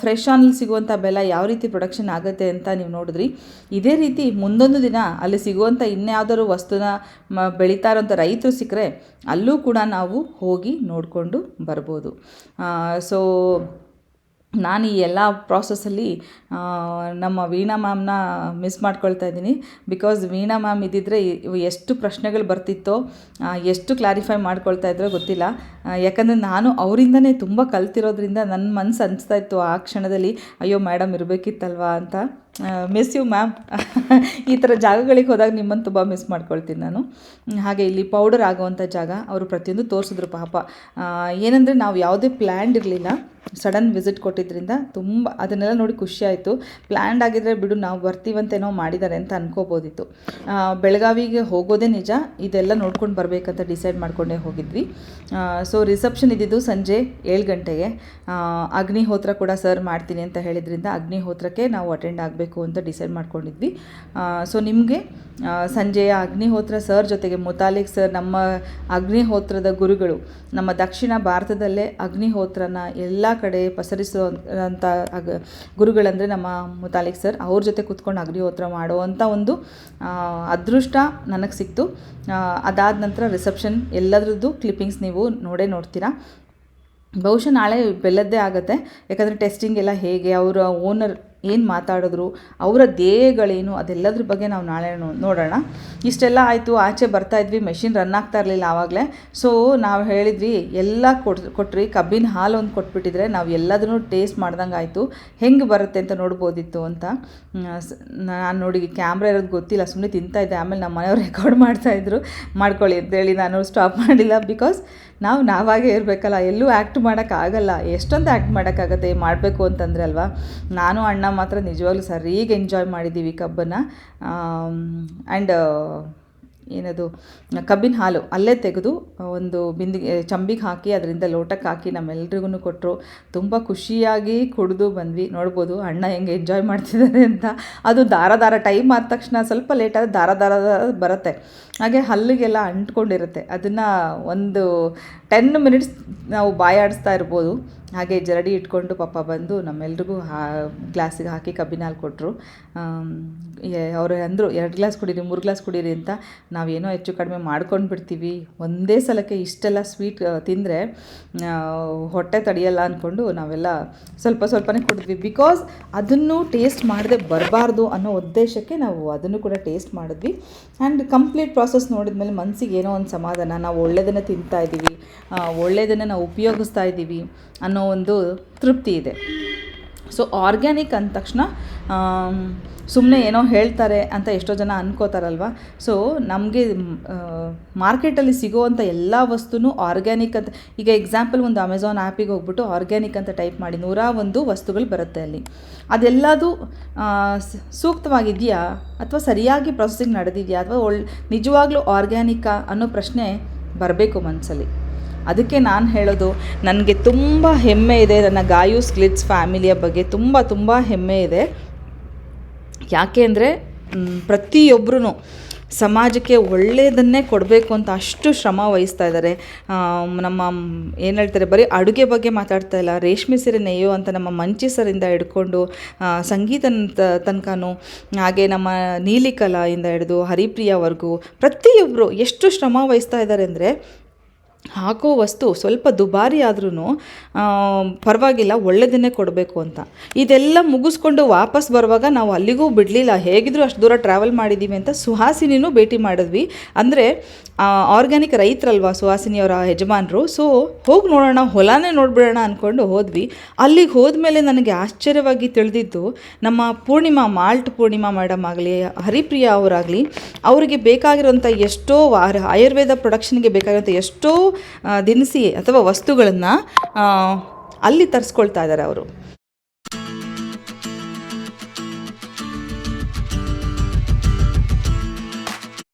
ಫ್ರೆಶ್ ಆನಲ್ಲಿ ಸಿಗುವಂಥ ಬೆಲ್ಲ ಯಾವ ರೀತಿ ಪ್ರೊಡಕ್ಷನ್ ಆಗುತ್ತೆ ಅಂತ ನೀವು ನೋಡಿದ್ರಿ. ಇದೇ ರೀತಿ ಮುಂದೊಂದು ದಿನ ಅಲ್ಲಿ ಸಿಗುವಂಥ ಇನ್ಯಾವುದಾದ್ರು ವಸ್ತುನ ಬೆಳೀತಾ ಇರೋಂಥ ರೈತರು ಸಿಕ್ಕರೆ ಅಲ್ಲೂ ಕೂಡ ನಾವು ಹೋಗಿ ನೋಡಿಕೊಂಡು ಬರ್ಬೋದು. ಸೊ ನಾನು ಈ ಎಲ್ಲ ಪ್ರಾಸೆಸ್ಸಲ್ಲಿ ನಮ್ಮ ವೀಣಾ ಮ್ಯಾಮ್ನ ಮಿಸ್ ಮಾಡ್ಕೊಳ್ತಾ ಇದ್ದೀನಿ. ಬಿಕಾಸ್ ವೀಣಾ ಮ್ಯಾಮ್ ಇದ್ದಿದ್ದರೆ ಎಷ್ಟು ಪ್ರಶ್ನೆಗಳು ಬರ್ತಿತ್ತೋ, ಎಷ್ಟು ಕ್ಲಾರಿಫೈ ಮಾಡ್ಕೊಳ್ತಾ ಇದ್ರೋ ಗೊತ್ತಿಲ್ಲ. ಯಾಕಂದರೆ ನಾನು ಅವರಿಂದನೇ ತುಂಬ ಕಲ್ತಿರೋದ್ರಿಂದ ನನ್ನ ಮನಸ್ಸು ಅನಿಸ್ತಾ ಇತ್ತು ಆ ಕ್ಷಣದಲ್ಲಿ, ಅಯ್ಯೋ ಮೇಡಮ್ ಇರಬೇಕಿತ್ತಲ್ವಾ ಅಂತ. Miss you ma'am. ಈ ಥರ ಜಾಗಗಳಿಗೆ ಹೋದಾಗ ನಿಮ್ಮನ್ನು ತುಂಬ ಮಿಸ್ ಮಾಡ್ಕೊಳ್ತೀನಿ ನಾನು. ಹಾಗೆ ಇಲ್ಲಿ ಪೌಡರ್ ಆಗೋವಂಥ ಜಾಗ ಅವರು ಪ್ರತಿಯೊಂದು ತೋರಿಸಿದ್ರು ಪಾಪ. ಏನಂದರೆ ನಾವು ಯಾವುದೇ ಪ್ಲ್ಯಾನ್ಡ್ ಇರಲಿಲ್ಲ, ಸಡನ್ ವಿಸಿಟ್ ಕೊಟ್ಟಿದ್ದರಿಂದ ತುಂಬ ಅದನ್ನೆಲ್ಲ ನೋಡಿ ಖುಷಿ ಆಯಿತು. ಪ್ಲ್ಯಾಂಡ್ ಆಗಿದ್ದರೆ ಬಿಡು ನಾವು ಬರ್ತೀವಂತೇನೋ ಮಾಡಿದ್ದಾರೆ ಅಂತ ಅನ್ಕೋಬೋದಿತ್ತು. ಬೆಳಗಾವಿಗೆ ಹೋಗೋದೇ ನಿಜ, ಇದೆಲ್ಲ ನೋಡ್ಕೊಂಡು ಬರಬೇಕಂತ ಡಿಸೈಡ್ ಮಾಡ್ಕೊಂಡೇ ಹೋಗಿದ್ವಿ. ಸೊ ರಿಸೆಪ್ಷನ್ ಇದ್ದಿದ್ದು ಸಂಜೆ 7 ಗಂಟೆಗೆ. ಅಗ್ನಿಹೋತ್ರ ಕೂಡ ಸರ್ ಮಾಡ್ತೀನಿ ಅಂತ ಹೇಳಿದ್ರಿಂದ ಅಗ್ನಿಹೋತ್ರಕ್ಕೆ ನಾವು ಅಟೆಂಡ್ ಆಗಬೇಕು ಅಂತ ಡಿಸೈಡ್ ಮಾಡ್ಕೊಂಡಿದ್ವಿ. ಸೊ ನಿಮಗೆ ಸಂಜೆಯ ಅಗ್ನಿಹೋತ್ರ ಸರ್ ಜೊತೆಗೆ ಮುತಾಲಿಕ್ ಸರ್, ನಮ್ಮ ಅಗ್ನಿಹೋತ್ರದ ಗುರುಗಳು, ನಮ್ಮ ದಕ್ಷಿಣ ಭಾರತದಲ್ಲೇ ಅಗ್ನಿಹೋತ್ರನ ಎಲ್ಲ ಕಡೆ ಪಸರಿಸುವಂಥ ಗುರುಗಳಂದರೆ ನಮ್ಮ ಮುತಾಲಿಕ್ ಸರ್, ಅವ್ರ ಜೊತೆ ಕೂತ್ಕೊಂಡು ಅಗ್ನಿಹೋತ್ರ ಮಾಡುವಂಥ ಒಂದು ಅದೃಷ್ಟ ನನಗೆ ಸಿಕ್ತು. ಅದಾದ ನಂತರ ರಿಸೆಪ್ಷನ್ ಎಲ್ಲದ್ರದ್ದು ಕ್ಲಿಪ್ಪಿಂಗ್ಸ್ ನೀವು ನೋಡ್ತೀರಾ. ಬಹುಶಃ ನಾಳೆ ಬೆಲ್ಲದ್ದೇ ಆಗುತ್ತೆ. ಯಾಕಂದರೆ ಟೆಸ್ಟಿಂಗ್ ಎಲ್ಲ ಹೇಗೆ, ಅವರ ಓನರ್ ಏನು ಮಾತಾಡಿದ್ರು, ಅವರ ಧ್ಯೇಯಗಳೇನು, ಅದೆಲ್ಲದ್ರ ಬಗ್ಗೆ ನಾವು ನಾಳೆ ನೋಡೋಣ. ಇಷ್ಟೆಲ್ಲ ಆಯಿತು, ಆಚೆ ಬರ್ತಾಯಿದ್ವಿ, ಮೆಷಿನ್ ರನ್ ಆಗ್ತಾ ಇರಲಿಲ್ಲ ಆವಾಗಲೇ. ಸೊ ನಾವು ಹೇಳಿದ್ವಿ ಎಲ್ಲ ಕೊಟ್ರಿ, ಕಬ್ಬಿನ ಹಾಲು ಒಂದು ಕೊಟ್ಬಿಟ್ಟಿದ್ರೆ ನಾವು ಎಲ್ಲದನ್ನೂ ಟೇಸ್ಟ್ ಮಾಡ್ದಂಗೆ ಆಯಿತು, ಹೆಂಗೆ ಬರುತ್ತೆ ಅಂತ ನೋಡ್ಬೋದಿತ್ತು ಅಂತ. ನಾನು ನೋಡಿ ಕ್ಯಾಮ್ರಾ ಇರೋದು ಗೊತ್ತಿಲ್ಲ, ಸುಮ್ಮನೆ ತಿಂತಾಯಿದ್ದೆ. ಆಮೇಲೆ ನಮ್ಮ ಮನೆಯವ್ರು ರೆಕಾರ್ಡ್ ಮಾಡ್ತಾಯಿದ್ರು, ಮಾಡ್ಕೊಳ್ಳಿ ಅಂತೇಳಿ ನಾನು ಸ್ಟಾಪ್ ಮಾಡಿಲ್ಲ. ಬಿಕಾಸ್ ನಾವಾಗೇ ಇರಬೇಕಲ್ಲ, ಎಲ್ಲೂ ಆ್ಯಕ್ಟ್ ಮಾಡೋಕ್ಕಾಗಲ್ಲ. ಎಷ್ಟೊಂದು ಆ್ಯಕ್ಟ್ ಮಾಡೋಕ್ಕಾಗತ್ತೆ ಮಾಡಬೇಕು ಅಂತಂದರೆ ಅಲ್ವಾ. ನಾನು ಅಣ್ಣ ಮಾತ್ರ ನಿಜವಾಗ್ಲೂ ಸರಿಗೆ ಎಂಜಾಯ್ ಮಾಡಿದ್ದೀವಿ ಕಬ್ಬನ್ನು. ಆ್ಯಂಡ್ ಏನದು ಕಬ್ಬಿನ ಹಾಲು ಅಲ್ಲೇ ತೆಗೆದು ಒಂದು ಬಿಂದಿಗೆ ಚಂಬಿಗೆ ಹಾಕಿ ಅದರಿಂದ ಲೋಟಕ್ಕೆ ಹಾಕಿ ನಮ್ಮೆಲ್ರಿಗೂ ಕೊಟ್ಟರು. ತುಂಬ ಖುಷಿಯಾಗಿ ಕುಡಿದು ಬಂದ್ವಿ. ನೋಡ್ಬೋದು ಅಣ್ಣ ಹೆಂಗೆ ಎಂಜಾಯ್ ಮಾಡ್ತಿದ್ದಾರೆ ಅಂತ. ಅದು ದಾರ ಟೈಮ್ ಆದ ತಕ್ಷಣ ಸ್ವಲ್ಪ ಲೇಟಾದ ದಾರ ಬರುತ್ತೆ, ಹಾಗೆ ಹಲ್ಲಿಗೆಲ್ಲ ಅಂಟ್ಕೊಂಡಿರುತ್ತೆ. ಅದನ್ನು ಒಂದು 10 ಮಿನಿಟ್ಸ್ ನಾವು ಬಾಯಾಡಿಸ್ತಾ ಇರ್ಬೋದು. ಹಾಗೆ ಜರಡಿ ಇಟ್ಕೊಂಡು ಪಾಪ ಬಂದು ನಮ್ಮೆಲ್ರಿಗೂ ಗ್ಲಾಸಿಗೆ ಹಾಕಿ ಕಬ್ಬಿನ ಹಾಲು ಕೊಟ್ಟರು. ಅವರು ಅಂದರು 2 ಗ್ಲಾಸ್ ಕುಡೀರಿ 3 ಗ್ಲಾಸ್ ಕುಡೀರಿ ಅಂತ. ನಾವೇನೋ ಹೆಚ್ಚು ಕಡಿಮೆ ಮಾಡ್ಕೊಂಡು ಬಿಡ್ತೀವಿ, ಒಂದೇ ಸಲಕ್ಕೆ ಇಷ್ಟೆಲ್ಲ ಸ್ವೀಟ್ ತಿಂದರೆ ಹೊಟ್ಟೆ ತಡೆಯಲ್ಲ ಅಂದ್ಕೊಂಡು ನಾವೆಲ್ಲ ಸ್ವಲ್ಪನೇ ಕುಡಿದ್ವಿ. ಬಿಕಾಸ್ ಅದನ್ನು ಟೇಸ್ಟ್ ಮಾಡದೆ ಬರಬಾರ್ದು ಅನ್ನೋ ಉದ್ದೇಶಕ್ಕೆ ನಾವು ಅದನ್ನು ಕೂಡ ಟೇಸ್ಟ್ ಮಾಡಿದ್ವಿ. ಆ್ಯಂಡ್ ಕಂಪ್ಲೀಟ್ ಪ್ರಾಸೆಸ್ ನೋಡಿದ್ಮೇಲೆ ಮನಸ್ಸಿಗೆ ಏನೋ ಒಂದು ಸಮಾಧಾನ, ನಾವು ಒಳ್ಳೆಯದನ್ನು ತಿಂತಾಯಿದ್ದೀವಿ, ಒಳ್ಳೆಯದನ್ನು ನಾವು ಉಪಯೋಗಿಸ್ತಾ ಇದ್ದೀವಿ ಅನ್ನೋ ಒಂದು ತೃಪ್ತಿ ಇದೆ. ಸೊ ಆರ್ಗ್ಯಾನಿಕ್ ಅಂದ ತಕ್ಷಣ ಸುಮ್ಮನೆ ಏನೋ ಹೇಳ್ತಾರೆ ಅಂತ ಎಷ್ಟೋ ಜನ ಅನ್ಕೋತಾರಲ್ವ. ಸೊ ನಮಗೆ ಮಾರ್ಕೆಟಲ್ಲಿ ಸಿಗೋವಂಥ ಎಲ್ಲ ವಸ್ತುನೂ ಆರ್ಗ್ಯಾನಿಕ್ ಅಂತ. ಈಗ ಎಕ್ಸಾಂಪಲ್ ಒಂದು ಅಮೆಝಾನ್ ಆ್ಯಪಿಗೆ ಹೋಗ್ಬಿಟ್ಟು ಆರ್ಗ್ಯಾನಿಕ್ ಅಂತ ಟೈಪ್ ಮಾಡಿ 101 ವಸ್ತುಗಳು ಬರುತ್ತೆ ಅಲ್ಲಿ. ಅದೆಲ್ಲದು ಸೂಕ್ತವಾಗಿದೆಯಾ ಅಥವಾ ಸರಿಯಾಗಿ ಪ್ರೊಸೆಸಿಂಗ್ ನಡೆದಿದೆಯಾ ಅಥವಾ ನಿಜವಾಗ್ಲೂ ಆರ್ಗ್ಯಾನಿಕ್ಕಾ ಅನ್ನೋ ಪ್ರಶ್ನೆ ಬರಬೇಕು ಮನಸ್ಸಲ್ಲಿ. ಅದಕ್ಕೆ ನಾನು ಹೇಳೋದು, ನನಗೆ ತುಂಬ ಹೆಮ್ಮೆ ಇದೆ ನನ್ನ ಗಾಯೂಸ್ ಗ್ಲಿಟ್ಸ್ ಫ್ಯಾಮಿಲಿಯ ಬಗ್ಗೆ. ತುಂಬ ಹೆಮ್ಮೆ ಇದೆ. ಯಾಕೆ ಅಂದರೆ ಪ್ರತಿಯೊಬ್ಬರೂ ಸಮಾಜಕ್ಕೆ ಒಳ್ಳೆಯದನ್ನೇ ಕೊಡಬೇಕು ಅಂತ ಅಷ್ಟು ಶ್ರಮ ವಹಿಸ್ತಾ ಇದ್ದಾರೆ. ನಮ್ಮ ಏನು ಹೇಳ್ತಾರೆ, ಬರೀ ಅಡುಗೆ ಬಗ್ಗೆ ಮಾತಾಡ್ತಾ ಇಲ್ಲ, ರೇಷ್ಮೆ ಸೀರೆ ನೇಯೋ ಅಂತ ನಮ್ಮ ಮಂಚಿಸರಿಂದ ಹಿಡ್ಕೊಂಡು ಸಂಗೀತ ತನಕನೂ, ಹಾಗೆ ನಮ್ಮ ನೀಲಿಕಲಾಯಿಂದ ಹಿಡಿದು ಹರಿಪ್ರಿಯಾವರೆಗೂ ಪ್ರತಿಯೊಬ್ಬರು ಎಷ್ಟು ಶ್ರಮ ವಹಿಸ್ತಾ ಇದ್ದಾರೆ ಅಂದರೆ, ಹಾಕೋ ವಸ್ತು ಸ್ವಲ್ಪ ದುಬಾರಿ ಆದ್ರೂ ಪರವಾಗಿಲ್ಲ, ಒಳ್ಳೆಯದನ್ನೇ ಕೊಡಬೇಕು ಅಂತ. ಇದೆಲ್ಲ ಮುಗಿಸ್ಕೊಂಡು ವಾಪಸ್ ಬರುವಾಗ ನಾವು ಅಲ್ಲಿಗೂ ಬಿಡಲಿಲ್ಲ, ಹೇಗಿದ್ರೂ ಅಷ್ಟು ದೂರ ಟ್ರಾವೆಲ್ ಮಾಡಿದ್ದೀವಿ ಅಂತ ಸುಹಾಸಿನಿನೂ ಭೇಟಿ ಮಾಡಿದ್ವಿ. ಅಂದರೆ ಆರ್ಗ್ಯಾನಿಕ್ ರೈತರಲ್ವ ಸುಹಾಸಿನಿಯವರ ಯಜಮಾನರು. ಸೊ ಹೋಗಿ ನೋಡೋಣ, ಹೊಲನೇ ನೋಡಿಬಿಡೋಣ ಅಂದ್ಕೊಂಡು ಹೋದ್ವಿ. ಅಲ್ಲಿಗೆ ಹೋದ್ಮೇಲೆ ನನಗೆ ಆಶ್ಚರ್ಯವಾಗಿ ತಿಳಿದಿದ್ದು, ನಮ್ಮ ಮಾಲ್ಟ್ ಪೂರ್ಣಿಮಾ ಮೇಡಮ್ ಆಗಲಿ, ಹರಿಪ್ರಿಯಾ ಅವರಾಗಲಿ, ಅವರಿಗೆ ಬೇಕಾಗಿರೋಂಥ ಎಷ್ಟೋ ಆಯುರ್ವೇದ ಪ್ರೊಡಕ್ಷನ್ಗೆ ಬೇಕಾಗಿರೋಂಥ ಎಷ್ಟೋ ದಿನಸಿ ಅಥವಾ ವಸ್ತುಗಳನ್ನು ಅಲ್ಲಿ ತರಿಸ್ಕೊಳ್ತಾ ಇದ್ದಾರೆ ಅವರು.